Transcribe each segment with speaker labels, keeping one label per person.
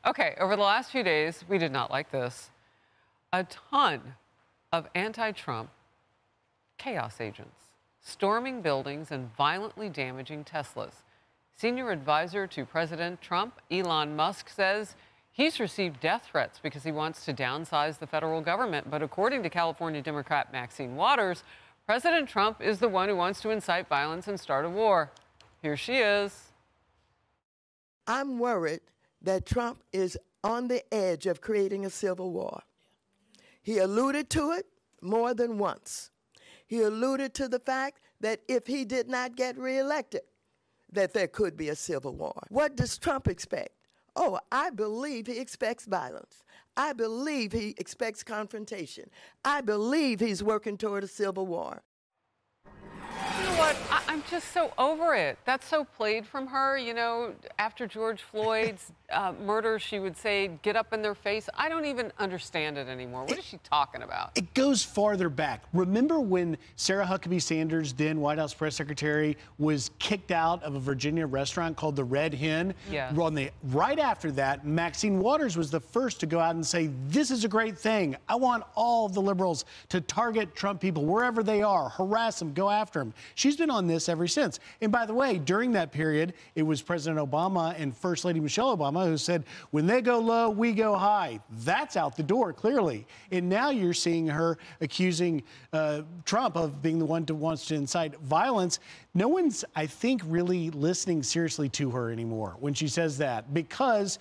Speaker 1: Okay, over the last few days, we did not like this. A ton of anti-Trump chaos agents storming buildings and violently damaging Teslas. Senior advisor to President Trump, Elon Musk, says he's received death threats because he wants to downsize the federal government. But according to California Democrat Maxine Waters, President Trump is the one who wants to incite violence and start a war. Here she is.
Speaker 2: I'm worried that Trump is on the edge of creating a civil war. He alluded to it more than once. He alluded to the fact that if he did not get reelected, that there could be a civil war. What does Trump expect? Oh, I believe he expects violence. I believe he expects confrontation. I believe he's working toward a civil war.
Speaker 1: You know what? I'm just so over it. That's so played from her. You know, after George Floyd's murder, she would say, get up in their face. I don't even understand it anymore. What is she talking about?
Speaker 3: It goes farther back. Remember when Sarah Huckabee Sanders, then White House press secretary, was kicked out of a Virginia restaurant called the Red Hen?
Speaker 1: Yeah.
Speaker 3: Right after that, Maxine Waters was the first to go out and say, this is a great thing. I want all of the liberals to target Trump people wherever they are, harass them, go after them. She's been on this ever since. And by the way, during that period, it was President Obama and First Lady Michelle Obama who said, when they go low, we go high. That's out the door, clearly. And now you're seeing her accusing Trump of being the one who wants to incite violence. No one's, I think, really listening seriously to her anymore when she says that, because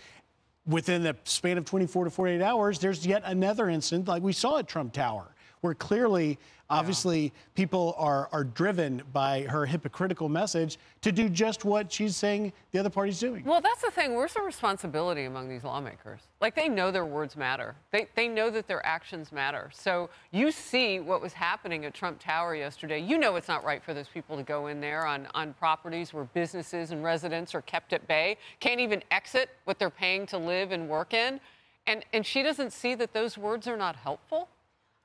Speaker 3: within the span of 24 to 48 hours, there's yet another incident like we saw at Trump Tower, where clearly, obviously, people are driven by her hypocritical message to do just what she's saying the other party's doing.
Speaker 1: Well, that's the thing. Where's the responsibility among these lawmakers? Like, they know their words matter. They know that their actions matter. So you see what was happening at Trump Tower yesterday. You know it's not right for those people to go in there on properties where businesses and residents are kept at bay, can't even exit what they're paying to live and work in. And she doesn't see that those words are not helpful?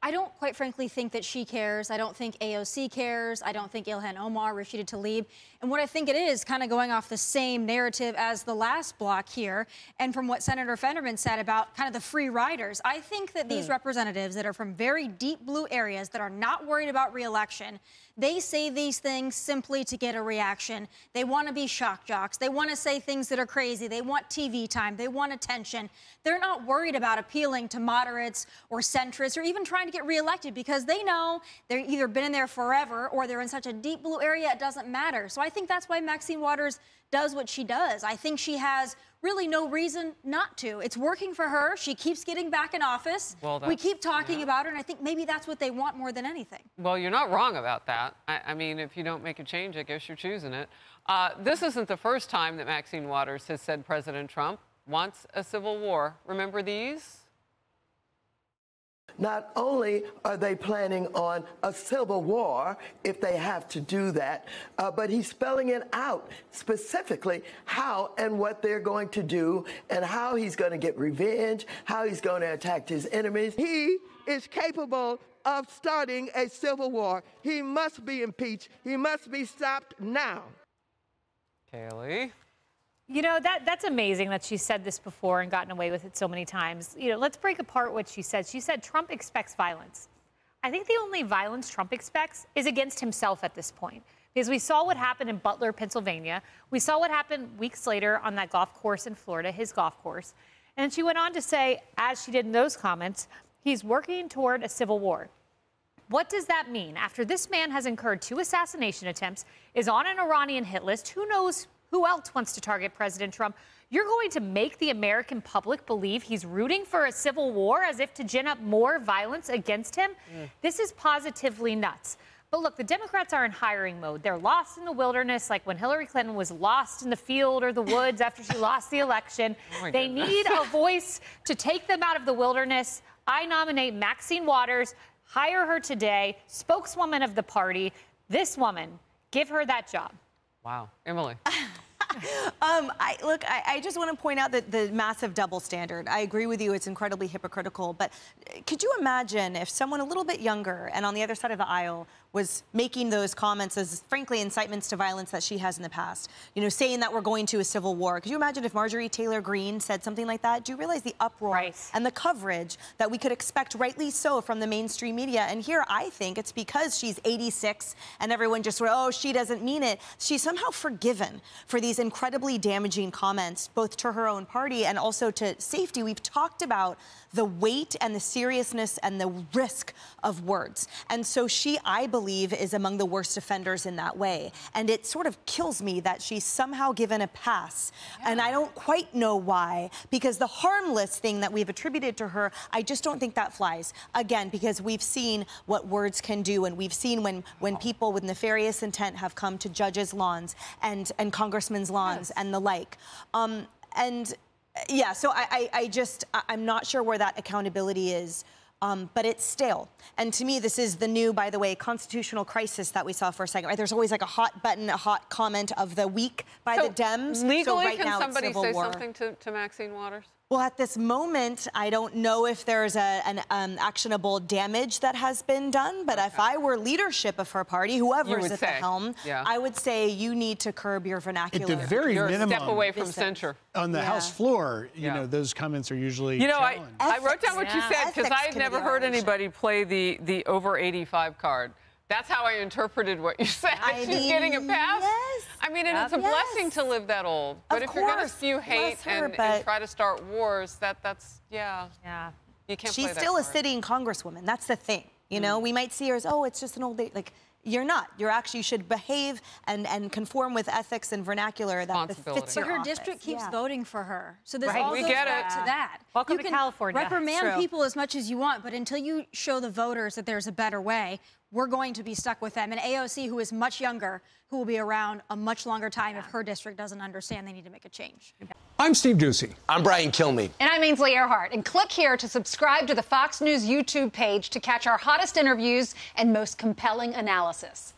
Speaker 4: I don't, quite frankly, think that she cares. I don't think AOC cares. I don't think Ilhan Omar, Rashida Tlaib. And what I think it is, kind of going off the same narrative as the last block here, and from what Senator Fetterman said about kind of the free riders, I think that these representatives that are from very deep blue areas that are not worried about re-election, they say these things simply to get a reaction. They want to be shock jocks. They want to say things that are crazy. They want TV time. They want attention. They're not worried about appealing to moderates or centrists or even trying to get reelected, because they know they've either been in there forever or they're in such a deep blue area it doesn't matter. So I think that's why Maxine Waters does what she does. I think she has really no reason not to. It's working for her. She keeps getting back in office.
Speaker 1: Well,
Speaker 4: we keep talking about her, and I think maybe that's what they want more than anything.
Speaker 1: Well, you're not wrong about that. I mean, if you don't make a change, I guess you're choosing it. This isn't the first time that Maxine Waters has said President Trump wants a civil war. Remember these?
Speaker 2: Not only are they planning on a civil war, if they have to do that, but he's spelling it out specifically how and what they're going to do and how he's going to get revenge, how he's going to attack his enemies. He is capable of starting a civil war. He must be impeached. He must be stopped now.
Speaker 1: Kaylee?
Speaker 5: You know, that's amazing that she said this before and gotten away with it so many times. You know, let's break apart what she said. She said Trump expects violence. I think the only violence Trump expects is against himself at this point, because we saw what happened in Butler, Pennsylvania. We saw what happened weeks later on that golf course in Florida, his golf course. And she went on to say, as she did in those comments, he's working toward a civil war. What does that mean? After this man has incurred 2 assassination attempts, is on an Iranian hit list, who knows who else wants to target President Trump? You're going to make the American public believe he's rooting for a civil war as if to gin up more violence against him? This is positively nuts. But look, the Democrats are in hiring mode. They're lost in the wilderness, like when Hillary Clinton was lost in the field or the woods after she lost the election. They need a voice to take them out of the wilderness. I nominate Maxine Waters, hire her today, spokeswoman of the party. This woman, give her that job.
Speaker 1: Wow. Emily?
Speaker 6: I just want to point out that the massive double standard. I agree with you. It's incredibly hypocritical. But could you imagine if someone a little bit younger and on the other side of the aisle was making those comments as, frankly, incitements to violence that she has in the past, you know, saying that we're going to a civil war? Could you imagine if Marjorie Taylor Greene said something like that? Do you realize the uproar and the coverage that we could expect, rightly so, from the mainstream media? And here, I think it's because she's 86 and everyone just went, oh, she doesn't mean it. She's somehow forgiven for these incredibly damaging comments, both to her own party and also to safety. We've talked about the weight and the seriousness and the risk of words. And so she, I believe, is among the worst offenders in that way. And it sort of kills me that she's somehow given a pass. Yeah. And I don't quite know why, because the harmless thing that we've attributed to her, I just don't think that flies. Again, because we've seen what words can do, and we've seen when people with nefarious intent have come to judges' lawns and congressmen's lawns and the like. Yeah, so I'm not sure where that accountability is, but it's stale. And to me, this is the new, by the way, constitutional crisis that we saw for a second. Right? There's always like a hot button, a hot comment of the week by the Dems.
Speaker 1: Legally,
Speaker 6: so right
Speaker 1: can
Speaker 6: now
Speaker 1: somebody
Speaker 6: it's civil
Speaker 1: say
Speaker 6: war.
Speaker 1: something to Maxine Waters?
Speaker 6: Well, at this moment, I don't know if there's an actionable damage that has been done. But if I were leadership of her party, whoever's at the helm, I would say you need to curb your vernacular.
Speaker 3: At the very minimum,
Speaker 1: step away from censure.
Speaker 3: On the House floor, you know, those comments are usually challenged.
Speaker 1: I wrote down what you said because I had never heard anybody play the over 85 card. That's how I interpreted what you said. She's getting a pass.
Speaker 6: Yes.
Speaker 1: I mean, and it's a blessing to live that old. But if you're going to spew hate and try to start wars, that's you can't.
Speaker 6: She's
Speaker 1: play that
Speaker 6: still a
Speaker 1: card.
Speaker 6: sitting congresswoman. That's the thing. You know, we might see her as, oh, it's just an old lady. Like, you're not. You should behave and conform with ethics and vernacular that fits your
Speaker 4: But her
Speaker 6: office.
Speaker 4: district keeps voting for her. So this all
Speaker 1: we
Speaker 4: goes
Speaker 1: get
Speaker 4: back
Speaker 1: it.
Speaker 4: to that.
Speaker 5: Welcome
Speaker 4: you
Speaker 5: to
Speaker 4: can
Speaker 5: California.
Speaker 4: reprimand people as much as you want, but until you show the voters that there's a better way, we're going to be stuck with them. And AOC, who is much younger, who will be around a much longer time if her district doesn't understand they need to make a change.
Speaker 7: I'm Steve Ducey.
Speaker 8: I'm Brian Kilmeade.
Speaker 9: And I'm Ainsley Earhart. And click here to subscribe to the Fox News YouTube page to catch our hottest interviews and most compelling analysis.